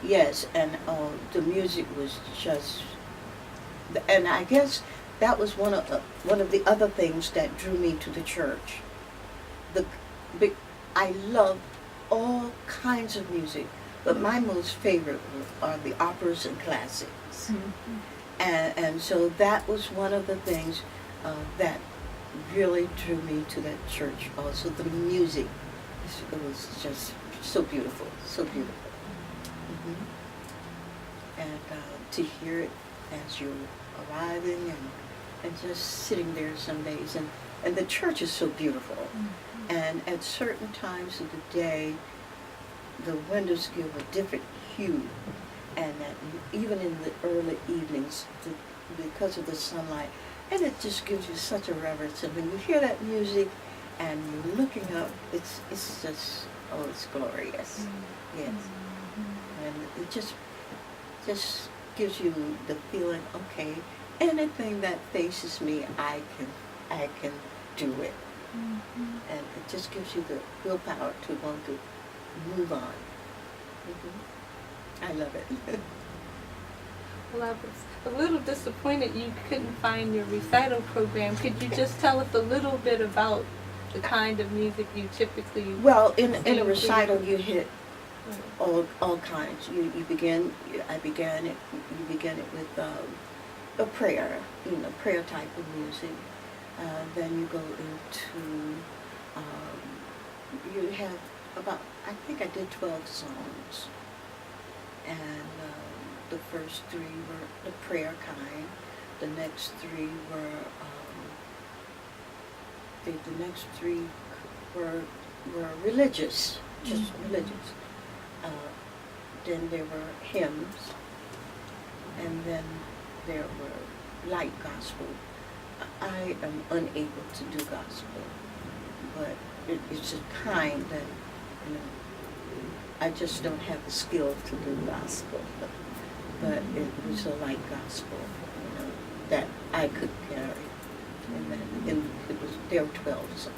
Yes, and the music was just, and I guess that was one of the other things that drew me to the church. The big, I love all kinds of music, but my most favorite are the operas and classics. Mm-hmm. And so that was one of the things that really drew me to that church. Also, the music, it was just so beautiful, so beautiful. And to hear it as you're arriving and just sitting there some days. And the church is so beautiful. And at certain times of the day, the windows give a different hue. And that even in the early evenings, because of the sunlight, and it just gives you such a reverence. And when you hear that music and you're looking up, it's just, oh, it's glorious. Yes. And it just gives you the feeling, okay, anything that faces me, I can do it. And it just gives you the willpower to want to move on. I love it. Well, I was a little disappointed you couldn't find your recital program. Could you just tell us a little bit about the kind of music you typically Well, in a sing recital, to? you hit all kinds. You begin it with a prayer, prayer type of music. Then you go into you have about, I think I did 12 songs, and the first 3 were the prayer kind. The next 3 were the next 3 were religious, just religious. Then there were hymns, and then there were light gospel. I am unable to do gospel, but it's a kind that, I just don't have the skill to do gospel. But it was a light gospel, that I could carry. And then there were 12 songs.